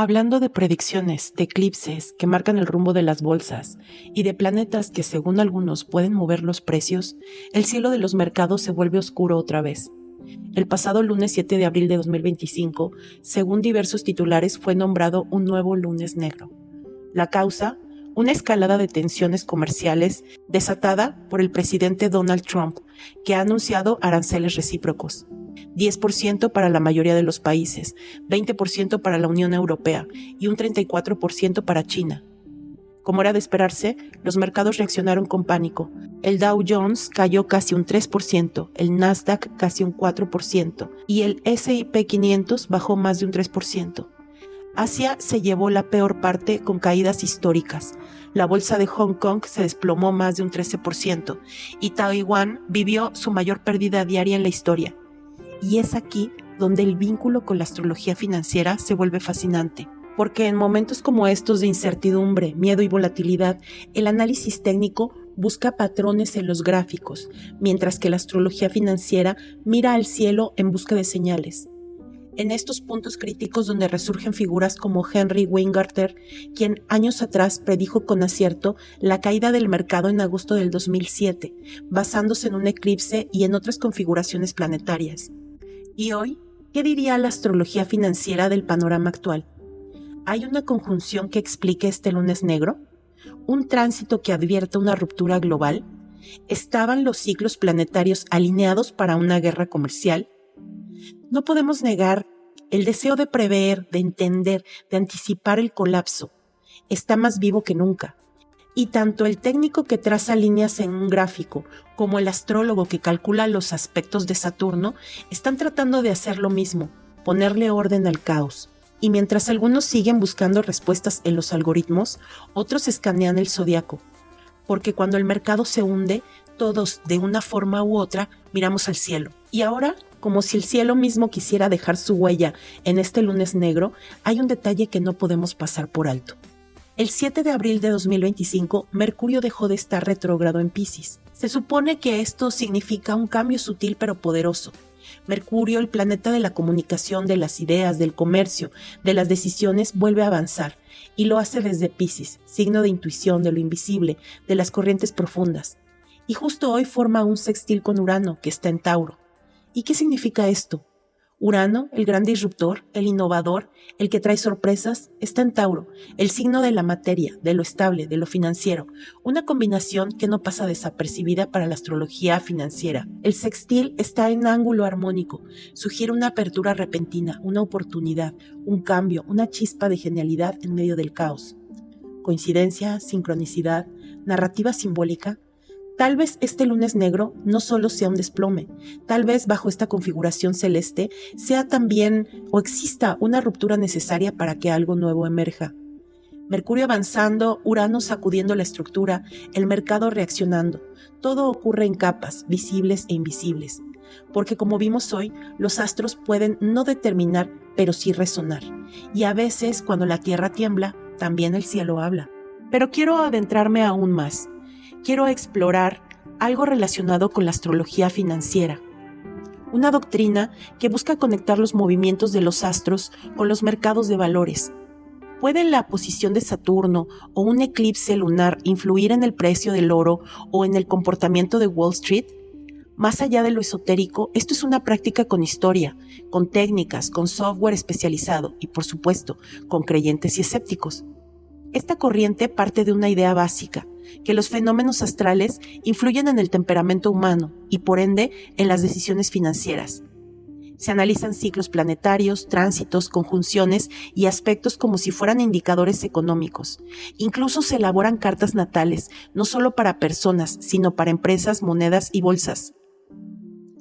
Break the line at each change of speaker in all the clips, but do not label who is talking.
Hablando de predicciones, de eclipses que marcan el rumbo de las bolsas y de planetas que según algunos pueden mover los precios, el cielo de los mercados se vuelve oscuro otra vez. El pasado lunes 7 de abril de 2025, según diversos titulares, fue nombrado un nuevo lunes negro. La causa, una escalada de tensiones comerciales desatada por el presidente Donald Trump, que ha anunciado aranceles recíprocos. 10% para la mayoría de los países, 20% para la Unión Europea y un 34% para China. Como era de esperarse, los mercados reaccionaron con pánico. El Dow Jones cayó casi un 3%, el Nasdaq casi un 4% y el S&P 500 bajó más de un 3%. Asia se llevó la peor parte con caídas históricas. La bolsa de Hong Kong se desplomó más de un 13% y Taiwán vivió su mayor pérdida diaria en la historia. Y es aquí donde el vínculo con la astrología financiera se vuelve fascinante, porque en momentos como estos de incertidumbre, miedo y volatilidad, el análisis técnico busca patrones en los gráficos, mientras que la astrología financiera mira al cielo en busca de señales. En estos puntos críticos donde resurgen figuras como Henry Weingarten, quien años atrás predijo con acierto la caída del mercado en agosto del 2007, basándose en un eclipse y en otras configuraciones planetarias. ¿Y hoy? ¿Qué diría la astrología financiera del panorama actual? ¿Hay una conjunción que explique este lunes negro? ¿Un tránsito que advierta una ruptura global? ¿Estaban los ciclos planetarios alineados para una guerra comercial? No podemos negar el deseo de prever, de entender, de anticipar el colapso. Está más vivo que nunca. Y tanto el técnico que traza líneas en un gráfico como el astrólogo que calcula los aspectos de Saturno están tratando de hacer lo mismo, ponerle orden al caos. Y mientras algunos siguen buscando respuestas en los algoritmos, otros escanean el zodiaco. Porque cuando el mercado se hunde, todos, de una forma u otra, miramos al cielo. Y ahora, como si el cielo mismo quisiera dejar su huella en este lunes negro, hay un detalle que no podemos pasar por alto. El 7 de abril de 2025, Mercurio dejó de estar retrógrado en Piscis. Se supone que esto significa un cambio sutil pero poderoso. Mercurio, el planeta de la comunicación, de las ideas, del comercio, de las decisiones, vuelve a avanzar, y lo hace desde Piscis, signo de intuición, de lo invisible, de las corrientes profundas. Y justo hoy forma un sextil con Urano, que está en Tauro. ¿Y qué significa esto? Urano, el gran disruptor, el innovador, el que trae sorpresas, está en Tauro, el signo de la materia, de lo estable, de lo financiero, una combinación que no pasa desapercibida para la astrología financiera. El sextil está en ángulo armónico, sugiere una apertura repentina, una oportunidad, un cambio, una chispa de genialidad en medio del caos. Coincidencia, sincronicidad, narrativa simbólica. Tal vez este lunes negro no solo sea un desplome, tal vez bajo esta configuración celeste sea también o exista una ruptura necesaria para que algo nuevo emerja. Mercurio avanzando, Urano sacudiendo la estructura, el mercado reaccionando. Todo ocurre en capas, visibles e invisibles. Porque como vimos hoy, los astros pueden no determinar, pero sí resonar. Y a veces, cuando la tierra tiembla, también el cielo habla. Pero quiero adentrarme aún más. Quiero explorar algo relacionado con la astrología financiera, una doctrina que busca conectar los movimientos de los astros con los mercados de valores. ¿Puede la posición de Saturno o un eclipse lunar influir en el precio del oro o en el comportamiento de Wall Street? Más allá de lo esotérico, esto es una práctica con historia, con técnicas, con software especializado y, por supuesto, con creyentes y escépticos. Esta corriente parte de una idea básica, que los fenómenos astrales influyen en el temperamento humano y por ende en las decisiones financieras. Se analizan ciclos planetarios, tránsitos, conjunciones y aspectos como si fueran indicadores económicos. Incluso se elaboran cartas natales, no solo para personas, sino para empresas, monedas y bolsas.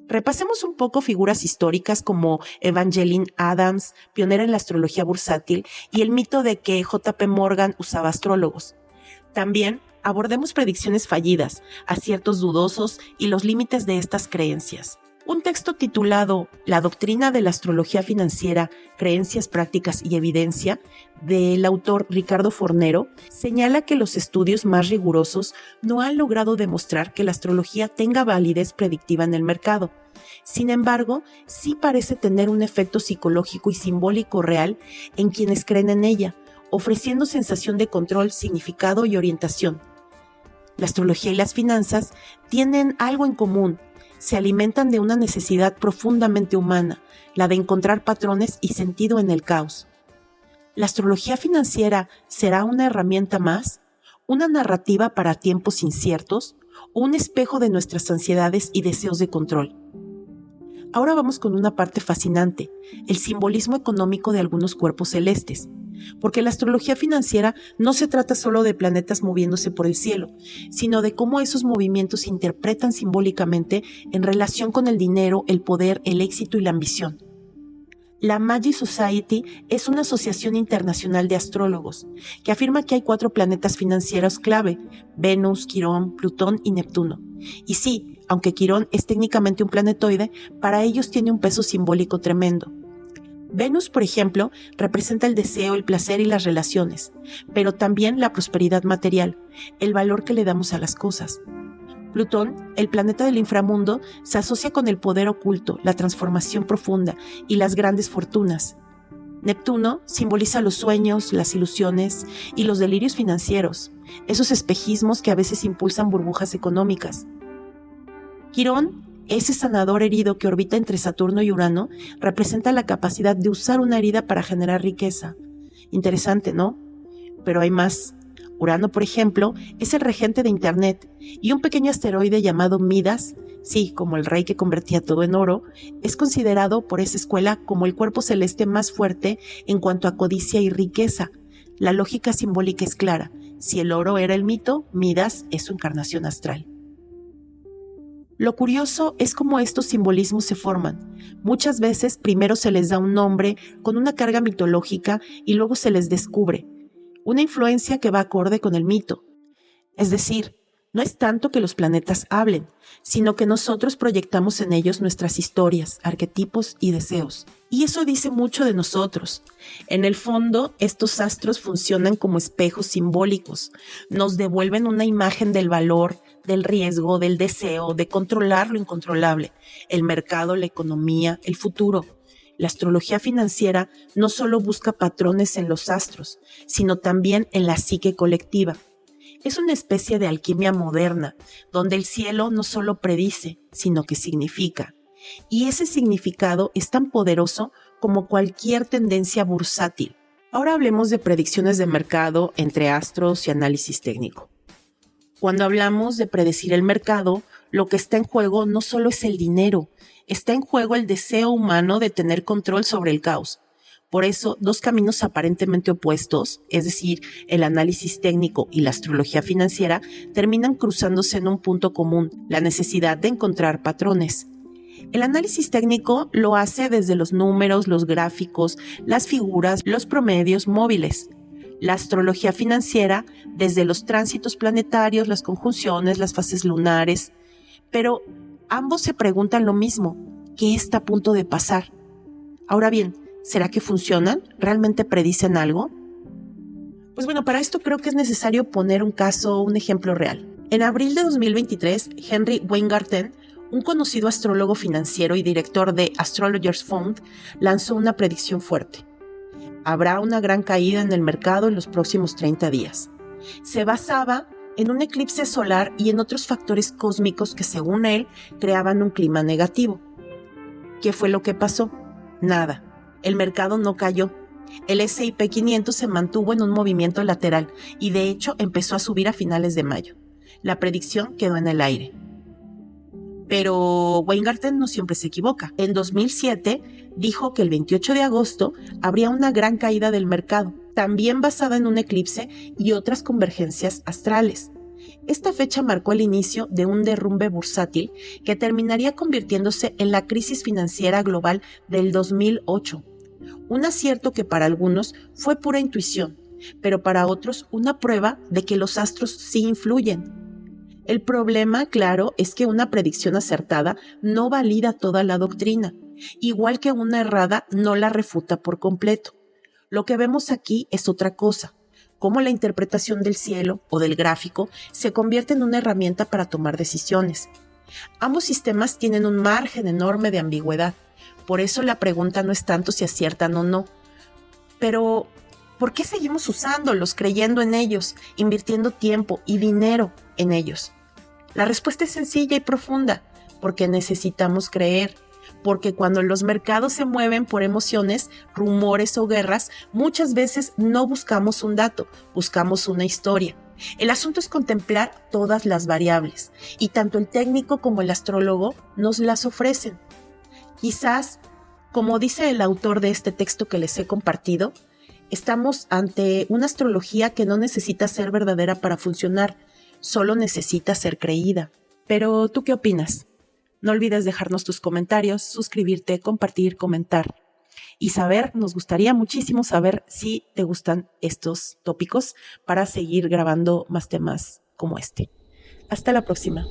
Repasemos un poco figuras históricas como Evangeline Adams, pionera en la astrología bursátil, y el mito de que J.P. Morgan usaba astrólogos. También abordemos predicciones fallidas, aciertos dudosos y los límites de estas creencias. Un texto titulado La doctrina de la astrología financiera, creencias, prácticas y evidencia, del autor Ricardo Fornero, señala que los estudios más rigurosos no han logrado demostrar que la astrología tenga validez predictiva en el mercado. Sin embargo, sí parece tener un efecto psicológico y simbólico real en quienes creen en ella, ofreciendo sensación de control, significado y orientación. La astrología y las finanzas tienen algo en común. Se alimentan de una necesidad profundamente humana, la de encontrar patrones y sentido en el caos. ¿La astrología financiera será una herramienta más? ¿Una narrativa para tiempos inciertos? ¿O un espejo de nuestras ansiedades y deseos de control? Ahora vamos con una parte fascinante, el simbolismo económico de algunos cuerpos celestes. Porque la astrología financiera no se trata solo de planetas moviéndose por el cielo, sino de cómo esos movimientos se interpretan simbólicamente en relación con el dinero, el poder, el éxito y la ambición. La Magi Society es una asociación internacional de astrólogos que afirma que hay 4 planetas financieros clave: Venus, Quirón, Plutón y Neptuno. Y sí, aunque Quirón es técnicamente un planetoide, para ellos tiene un peso simbólico tremendo. Venus, por ejemplo, representa el deseo, el placer y las relaciones, pero también la prosperidad material, el valor que le damos a las cosas. Plutón, el planeta del inframundo, se asocia con el poder oculto, la transformación profunda y las grandes fortunas. Neptuno simboliza los sueños, las ilusiones y los delirios financieros, esos espejismos que a veces impulsan burbujas económicas. Quirón, ese sanador herido que orbita entre Saturno y Urano, representa la capacidad de usar una herida para generar riqueza. Interesante, ¿no? Pero hay más. Urano, por ejemplo, es el regente de Internet, y un pequeño asteroide llamado Midas, sí, como el rey que convertía todo en oro, es considerado por esa escuela como el cuerpo celeste más fuerte en cuanto a codicia y riqueza. La lógica simbólica es clara. Si el oro era el mito, Midas es su encarnación astral. Lo curioso es cómo estos simbolismos se forman. Muchas veces primero se les da un nombre con una carga mitológica y luego se les descubre una influencia que va acorde con el mito. Es decir, no es tanto que los planetas hablen, sino que nosotros proyectamos en ellos nuestras historias, arquetipos y deseos. Y eso dice mucho de nosotros. En el fondo, estos astros funcionan como espejos simbólicos. Nos devuelven una imagen del valor, del riesgo, del deseo, de controlar lo incontrolable, el mercado, la economía, el futuro. La astrología financiera no solo busca patrones en los astros, sino también en la psique colectiva. Es una especie de alquimia moderna, donde el cielo no solo predice, sino que significa. Y ese significado es tan poderoso como cualquier tendencia bursátil. Ahora hablemos de predicciones de mercado entre astros y análisis técnico. Cuando hablamos de predecir el mercado, lo que está en juego no solo es el dinero, está en juego el deseo humano de tener control sobre el caos. Por eso, 2 caminos aparentemente opuestos, es decir, el análisis técnico y la astrología financiera, terminan cruzándose en un punto común, la necesidad de encontrar patrones. El análisis técnico lo hace desde los números, los gráficos, las figuras, los promedios móviles. La astrología financiera desde los tránsitos planetarios, las conjunciones, las fases lunares. Pero ambos se preguntan lo mismo: ¿qué está a punto de pasar? Ahora bien, ¿será que funcionan? ¿Realmente predicen algo? Pues bueno, para esto creo que es necesario poner un ejemplo real. En abril de 2023, Henry Weingarten, un conocido astrólogo financiero y director de Astrologers Fund, lanzó una predicción fuerte. Habrá una gran caída en el mercado en los próximos 30 días. Se basaba en un eclipse solar y en otros factores cósmicos que, según él, creaban un clima negativo. ¿Qué fue lo que pasó? Nada. El mercado no cayó. El S&P 500 se mantuvo en un movimiento lateral y de hecho empezó a subir a finales de mayo. La predicción quedó en el aire. Pero Weingarten no siempre se equivoca. En 2007 dijo que el 28 de agosto habría una gran caída del mercado, también basada en un eclipse y otras convergencias astrales. Esta fecha marcó el inicio de un derrumbe bursátil que terminaría convirtiéndose en la crisis financiera global del 2008. Un acierto que para algunos fue pura intuición, pero para otros una prueba de que los astros sí influyen. El problema, claro, es que una predicción acertada no valida toda la doctrina, igual que una errada no la refuta por completo. Lo que vemos aquí es otra cosa, cómo la interpretación del cielo o del gráfico se convierte en una herramienta para tomar decisiones. Ambos sistemas tienen un margen enorme de ambigüedad. Por eso la pregunta no es tanto si aciertan o no. Pero, ¿por qué seguimos usándolos, creyendo en ellos, invirtiendo tiempo y dinero en ellos? La respuesta es sencilla y profunda, porque necesitamos creer. Porque cuando los mercados se mueven por emociones, rumores o guerras, muchas veces no buscamos un dato, buscamos una historia. El asunto es contemplar todas las variables, y tanto el técnico como el astrólogo nos las ofrecen. Quizás, como dice el autor de este texto que les he compartido, estamos ante una astrología que no necesita ser verdadera para funcionar, solo necesita ser creída. Pero, ¿tú qué opinas? No olvides dejarnos tus comentarios, suscribirte, compartir, comentar y saber, nos gustaría muchísimo saber si te gustan estos tópicos para seguir grabando más temas como este. Hasta la próxima.